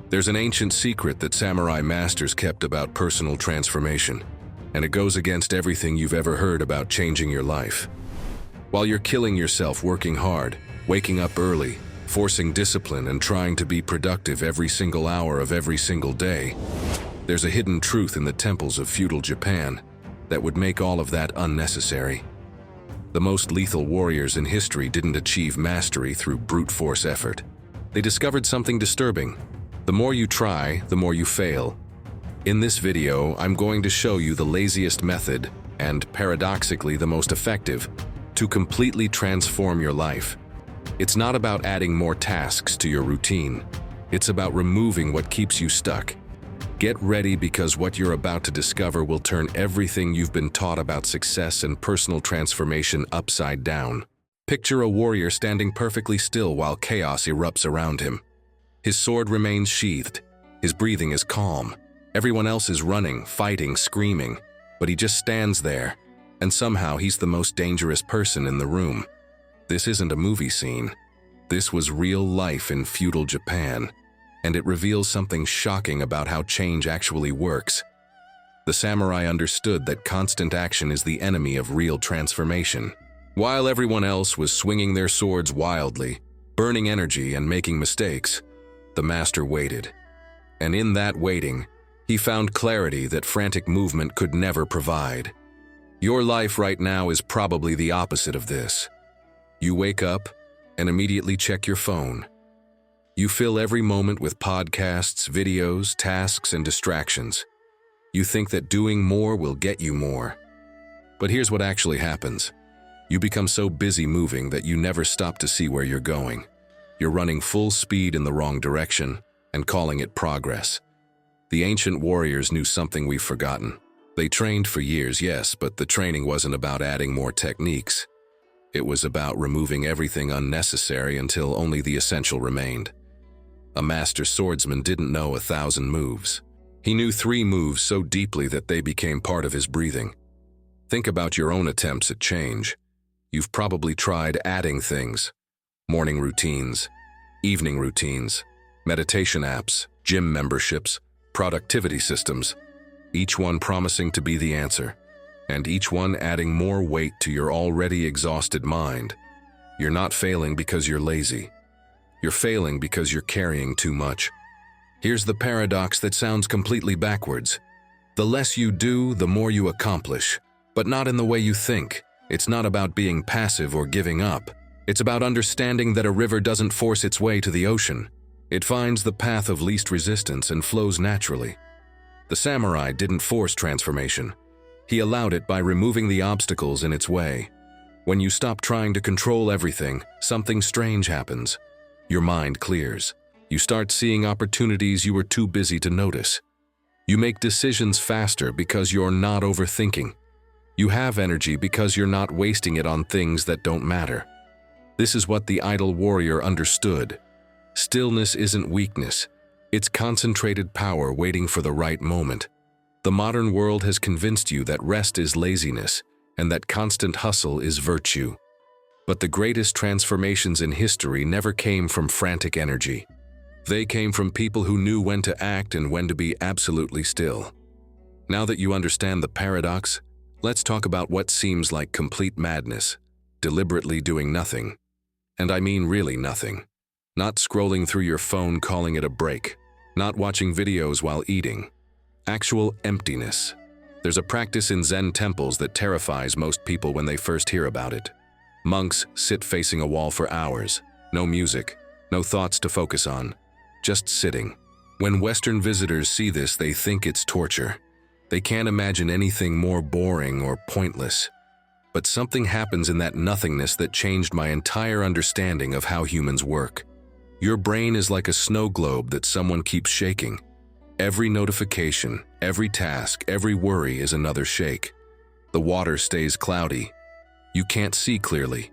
There's an ancient secret that samurai masters kept about personal transformation, and it goes against everything you've ever heard about changing your life. While you're killing yourself working hard, waking up early, forcing discipline and trying to be productive every single hour of every single day, there's a hidden truth in the temples of feudal Japan that would make all of that unnecessary. The most lethal warriors in history didn't achieve mastery through brute force effort. They discovered something disturbing. The more you try, the more you fail. In this video, I'm going to show you the laziest method, and paradoxically the most effective, to completely transform your life. It's not about adding more tasks to your routine. It's about removing what keeps you stuck. Get ready, because what you're about to discover will turn everything you've been taught about success and personal transformation upside down. Picture a warrior standing perfectly still while chaos erupts around him. His sword remains sheathed. His breathing is calm. Everyone else is running, fighting, screaming, but he just stands there, and somehow he's the most dangerous person in the room. This isn't a movie scene. This was real life in feudal Japan, and it reveals something shocking about how change actually works. The samurai understood that constant action is the enemy of real transformation. While everyone else was swinging their swords wildly, burning energy and making mistakes, the master waited. And in that waiting, he found clarity that frantic movement could never provide. Your life right now is probably the opposite of this. You wake up and immediately check your phone. You fill every moment with podcasts, videos, tasks, and distractions. You think that doing more will get you more. But here's what actually happens. You become so busy moving that you never stop to see where you're going. You're running full speed in the wrong direction and calling it progress. The ancient warriors knew something we've forgotten. They trained for years, yes, but the training wasn't about adding more techniques. It was about removing everything unnecessary until only the essential remained. A master swordsman didn't know 1,000 moves. He knew 3 moves so deeply that they became part of his breathing. Think about your own attempts at change. You've probably tried adding things. Morning routines, evening routines, meditation apps, gym memberships, productivity systems, each one promising to be the answer, and each one adding more weight to your already exhausted mind. You're not failing because you're lazy. You're failing because you're carrying too much. Here's the paradox that sounds completely backwards. The less you do, the more you accomplish, but not in the way you think. It's not about being passive or giving up. It's about understanding that a river doesn't force its way to the ocean. It finds the path of least resistance and flows naturally. The samurai didn't force transformation. He allowed it by removing the obstacles in its way. When you stop trying to control everything, something strange happens. Your mind clears. You start seeing opportunities you were too busy to notice. You make decisions faster because you're not overthinking. You have energy because you're not wasting it on things that don't matter. This is what the idle warrior understood. Stillness isn't weakness. It's concentrated power waiting for the right moment. The modern world has convinced you that rest is laziness and that constant hustle is virtue. But the greatest transformations in history never came from frantic energy. They came from people who knew when to act and when to be absolutely still. Now that you understand the paradox, let's talk about what seems like complete madness: deliberately doing nothing. And I mean really nothing. Not scrolling through your phone calling it a break. Not watching videos while eating. Actual emptiness. There's a practice in Zen temples that terrifies most people when they first hear about it. Monks sit facing a wall for hours. No music, no thoughts to focus on. Just sitting. When Western visitors see this, they think it's torture. They can't imagine anything more boring or pointless. But something happens in that nothingness that changed my entire understanding of how humans work. Your brain is like a snow globe that someone keeps shaking. Every notification, every task, every worry is another shake. The water stays cloudy. You can't see clearly.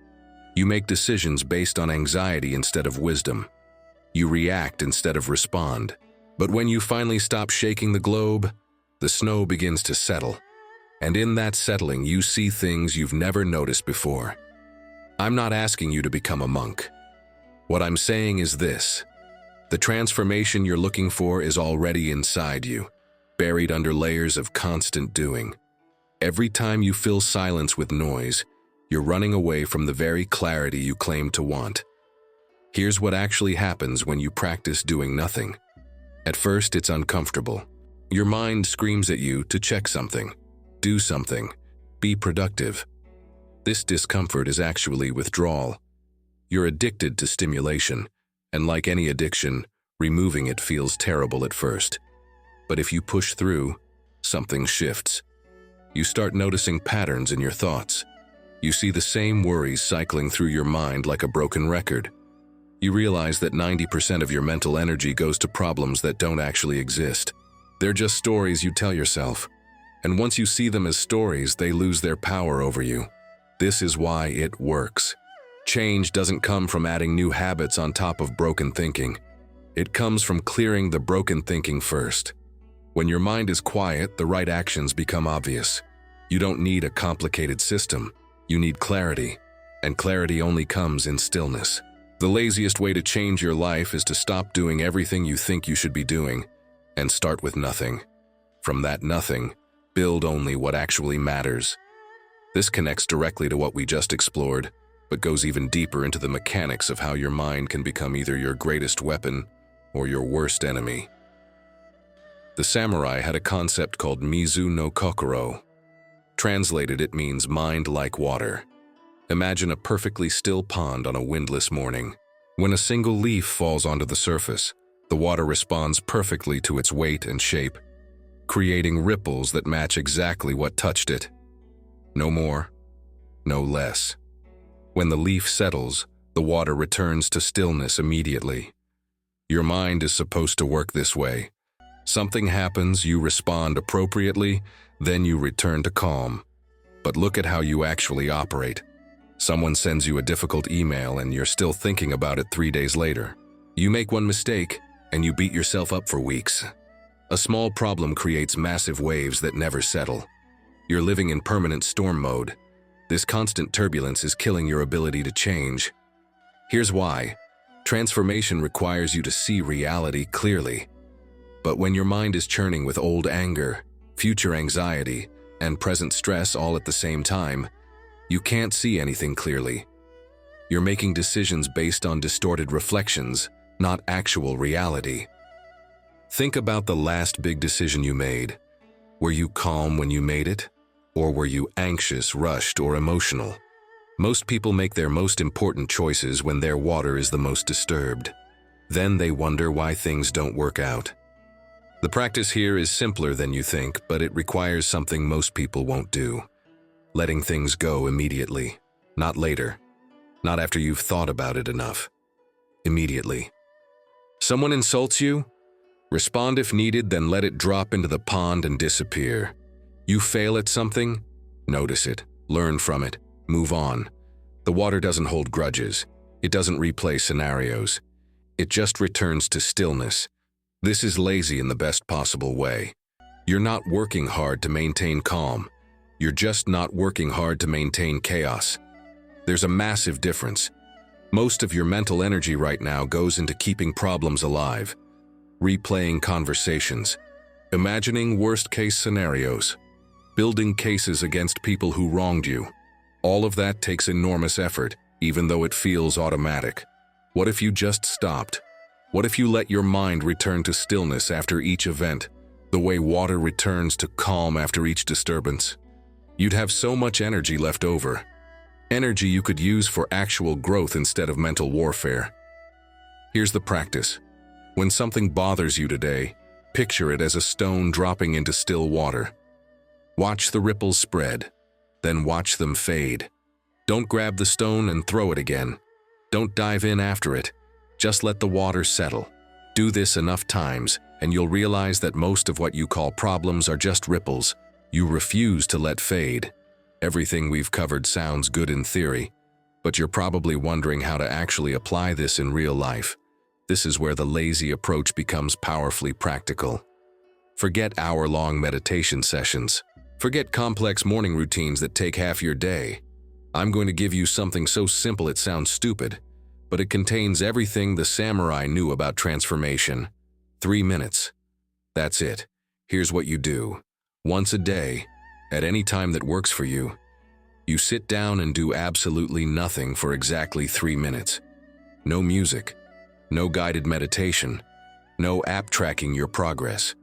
You make decisions based on anxiety instead of wisdom. You react instead of respond. But when you finally stop shaking the globe, the snow begins to settle. And in that settling, you see things you've never noticed before. I'm not asking you to become a monk. What I'm saying is this: The transformation you're looking for is already inside you, buried under layers of constant doing. Every time you fill silence with noise, you're running away from the very clarity you claim to want. Here's what actually happens when you practice doing nothing. At first, it's uncomfortable. Your mind screams at you to check something, do something, be productive. This discomfort is actually withdrawal. You're addicted to stimulation, and like any addiction, removing it feels terrible at first. But if you push through, something shifts. You start noticing patterns in your thoughts. You see the same worries cycling through your mind like a broken record. You realize that 90% of your mental energy goes to problems that don't actually exist. They're just stories you tell yourself. And once you see them as stories, they lose their power over you. This is why it works. Change doesn't come from adding new habits on top of broken thinking. It comes from clearing the broken thinking first. When your mind is quiet, the right actions become obvious. You don't need a complicated system. You need clarity, and clarity only comes in stillness. The laziest way to change your life is to stop doing everything you think you should be doing and start with nothing. From that nothing, build only what actually matters. This connects directly to what we just explored, but goes even deeper into the mechanics of how your mind can become either your greatest weapon or your worst enemy. The samurai had a concept called Mizu no Kokoro. Translated, it means mind like water. Imagine a perfectly still pond on a windless morning. When a single leaf falls onto the surface, the water responds perfectly to its weight and shape, creating ripples that match exactly what touched it. No more, no less. When the leaf settles, the water returns to stillness immediately. Your mind is supposed to work this way. Something happens, you respond appropriately, then you return to calm. But look at how you actually operate. Someone sends you a difficult email and you're still thinking about it 3 days later. You make one mistake and you beat yourself up for weeks. A small problem creates massive waves that never settle. You're living in permanent storm mode. This constant turbulence is killing your ability to change. Here's why. Transformation requires you to see reality clearly. But when your mind is churning with old anger, future anxiety, and present stress all at the same time, you can't see anything clearly. You're making decisions based on distorted reflections, not actual reality. Think about the last big decision you made. Were you calm when you made it? Or were you anxious, rushed, or emotional? Most people make their most important choices when their water is the most disturbed. Then they wonder why things don't work out. The practice here is simpler than you think, but it requires something most people won't do. Letting things go immediately. Not later. Not after you've thought about it enough. Immediately. Someone insults you? Respond if needed, then let it drop into the pond and disappear. You fail at something? Notice it. Learn from it. Move on. The water doesn't hold grudges. It doesn't replay scenarios. It just returns to stillness. This is lazy in the best possible way. You're not working hard to maintain calm. You're just not working hard to maintain chaos. There's a massive difference. Most of your mental energy right now goes into keeping problems alive, replaying conversations, imagining worst-case scenarios, building cases against people who wronged you. All of that takes enormous effort, even though it feels automatic. What if you just stopped? What if you let your mind return to stillness after each event, the way water returns to calm after each disturbance? You'd have so much energy left over. Energy you could use for actual growth instead of mental warfare. Here's the practice. When something bothers you today, picture it as a stone dropping into still water. Watch the ripples spread, then watch them fade. Don't grab the stone and throw it again. Don't dive in after it. Just let the water settle. Do this enough times, and you'll realize that most of what you call problems are just ripples you refuse to let fade. Everything we've covered sounds good in theory, but you're probably wondering how to actually apply this in real life. This is where the lazy approach becomes powerfully practical. Forget hour-long meditation sessions. Forget complex morning routines that take half your day. I'm going to give you something so simple it sounds stupid, but it contains everything the samurai knew about transformation. 3 minutes. That's it. Here's what you do. Once a day, at any time that works for you, you sit down and do absolutely nothing for exactly 3 minutes. No music, no guided meditation, no app tracking your progress.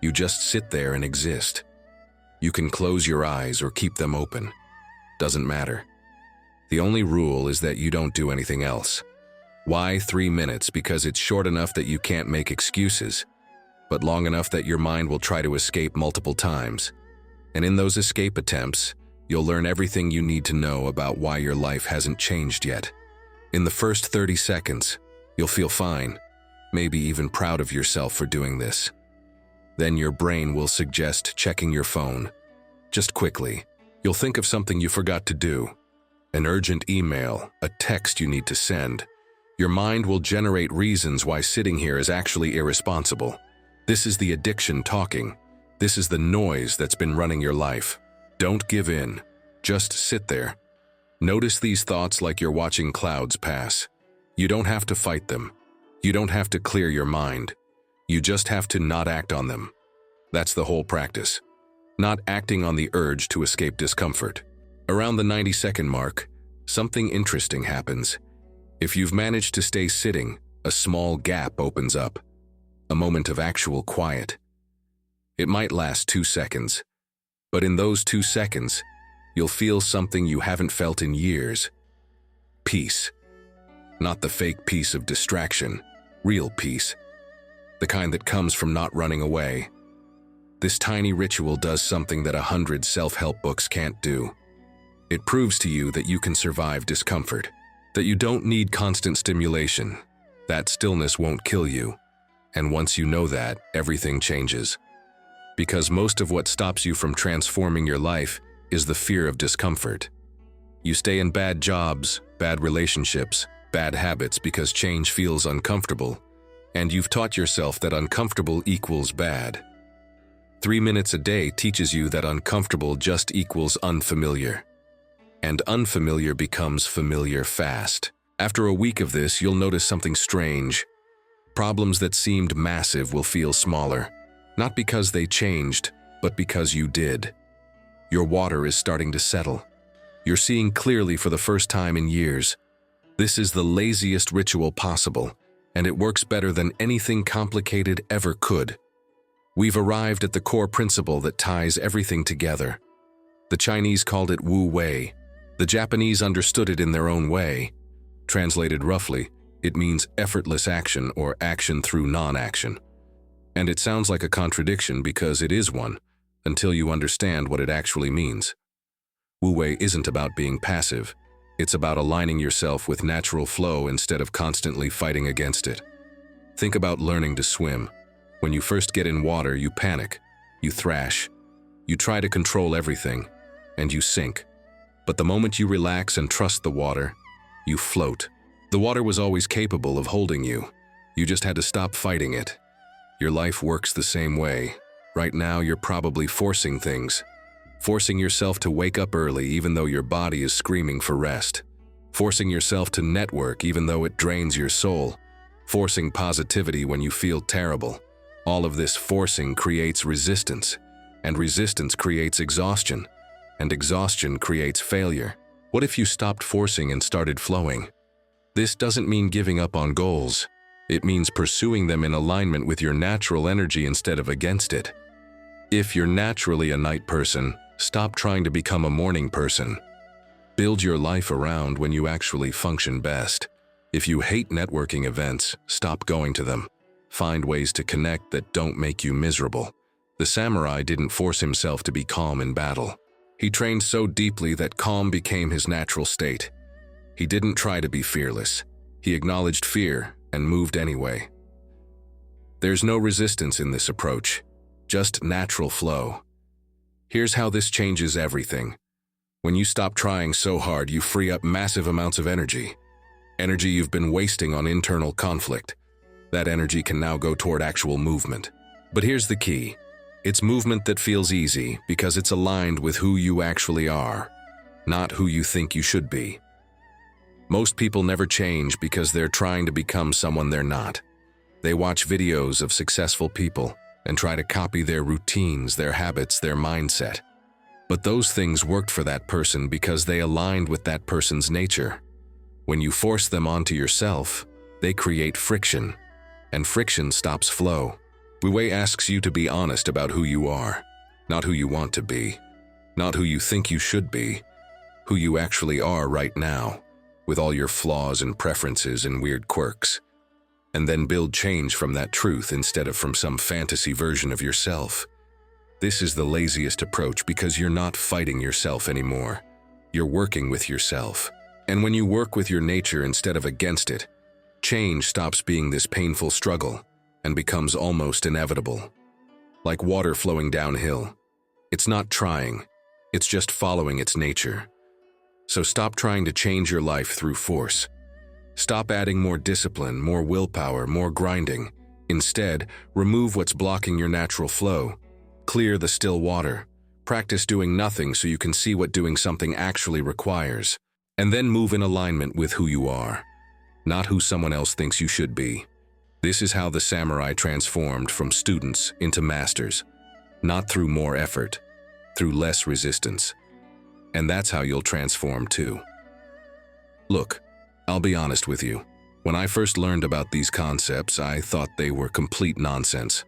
You just sit there and exist. You can close your eyes or keep them open. Doesn't matter. The only rule is that you don't do anything else. Why 3 minutes? Because it's short enough that you can't make excuses, but long enough that your mind will try to escape multiple times. And in those escape attempts, you'll learn everything you need to know about why your life hasn't changed yet. In the first 30 seconds, you'll feel fine, maybe even proud of yourself for doing this. Then your brain will suggest checking your phone. Just quickly, you'll think of something you forgot to do. An urgent email, a text you need to send. Your mind will generate reasons why sitting here is actually irresponsible. This is the addiction talking. This is the noise that's been running your life. Don't give in. Just sit there. Notice these thoughts like you're watching clouds pass. You don't have to fight them. You don't have to clear your mind. You just have to not act on them. That's the whole practice. Not acting on the urge to escape discomfort. Around the 90-second mark, something interesting happens. If you've managed to stay sitting, a small gap opens up. A moment of actual quiet. It might last 2 seconds, but in those 2 seconds, you'll feel something you haven't felt in years. Peace. Not the fake peace of distraction, real peace. The kind that comes from not running away. This tiny ritual does something that 100 self-help books can't do. It proves to you that you can survive discomfort, that you don't need constant stimulation, that stillness won't kill you. And once you know that, everything changes. Because most of what stops you from transforming your life is the fear of discomfort. You stay in bad jobs, bad relationships, bad habits because change feels uncomfortable, and you've taught yourself that uncomfortable equals bad. 3 minutes a day teaches you that uncomfortable just equals unfamiliar. And unfamiliar becomes familiar fast. After a week of this, you'll notice something strange. Problems that seemed massive will feel smaller, not because they changed, but because you did. Your water is starting to settle. You're seeing clearly for the first time in years. This is the laziest ritual possible, and it works better than anything complicated ever could. We've arrived at the core principle that ties everything together. The Chinese called it Wu Wei. The Japanese understood it in their own way. Translated roughly, it means effortless action or action through non-action. And it sounds like a contradiction because it is one, until you understand what it actually means. Wu Wei isn't about being passive. It's about aligning yourself with natural flow instead of constantly fighting against it. Think about learning to swim. When you first get in water, you panic, you thrash, you try to control everything, and you sink. But the moment you relax and trust the water, you float. The water was always capable of holding you. You just had to stop fighting it. Your life works the same way. Right now, you're probably forcing things. Forcing yourself to wake up early even though your body is screaming for rest. Forcing yourself to network even though it drains your soul. Forcing positivity when you feel terrible. All of this forcing creates resistance, and resistance creates exhaustion, and exhaustion creates failure. What if you stopped forcing and started flowing? This doesn't mean giving up on goals. It means pursuing them in alignment with your natural energy instead of against it. If you're naturally a night person, stop trying to become a morning person. Build your life around when you actually function best. If you hate networking events, stop going to them. Find ways to connect that don't make you miserable. The samurai didn't force himself to be calm in battle. He trained so deeply that calm became his natural state. He didn't try to be fearless. He acknowledged fear and moved anyway. There's no resistance in this approach, just natural flow. Here's how this changes everything. When you stop trying so hard, you free up massive amounts of energy. Energy you've been wasting on internal conflict. That energy can now go toward actual movement. But here's the key. It's movement that feels easy because it's aligned with who you actually are, not who you think you should be. Most people never change because they're trying to become someone they're not. They watch videos of successful people and try to copy their routines, their habits, their mindset. But those things worked for that person because they aligned with that person's nature. When you force them onto yourself, they create friction, and friction stops flow. Wu-Wei asks you to be honest about who you are, not who you want to be, not who you think you should be, who you actually are right now, with all your flaws and preferences and weird quirks, and then build change from that truth instead of from some fantasy version of yourself. This is the laziest approach because you're not fighting yourself anymore. You're working with yourself. And when you work with your nature instead of against it, change stops being this painful struggle and becomes almost inevitable. Like water flowing downhill. It's not trying, it's just following its nature. So stop trying to change your life through force. Stop adding more discipline, more willpower, more grinding. Instead, remove what's blocking your natural flow. Clear the still water. Practice doing nothing so you can see what doing something actually requires. And then move in alignment with who you are, not who someone else thinks you should be. This is how the samurai transformed from students into masters, not through more effort, through less resistance. And that's how you'll transform too. Look, I'll be honest with you. When I first learned about these concepts, I thought they were complete nonsense.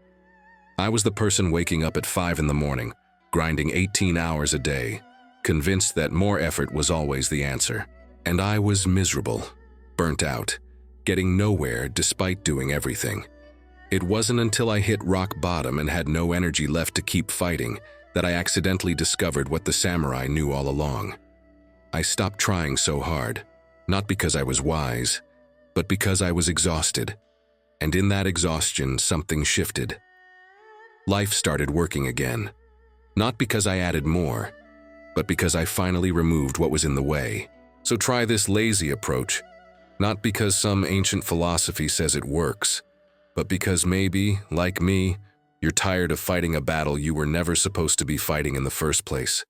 I was the person waking up at 5 in the morning, grinding 18 hours a day, convinced that more effort was always the answer. And I was miserable, burnt out, getting nowhere despite doing everything. It wasn't until I hit rock bottom and had no energy left to keep fighting that I accidentally discovered what the samurai knew all along. I stopped trying so hard, not because I was wise, but because I was exhausted. And in that exhaustion, something shifted. Life started working again. Not because I added more, but because I finally removed what was in the way. So try this lazy approach, not because some ancient philosophy says it works, but because maybe, like me, you're tired of fighting a battle you were never supposed to be fighting in the first place.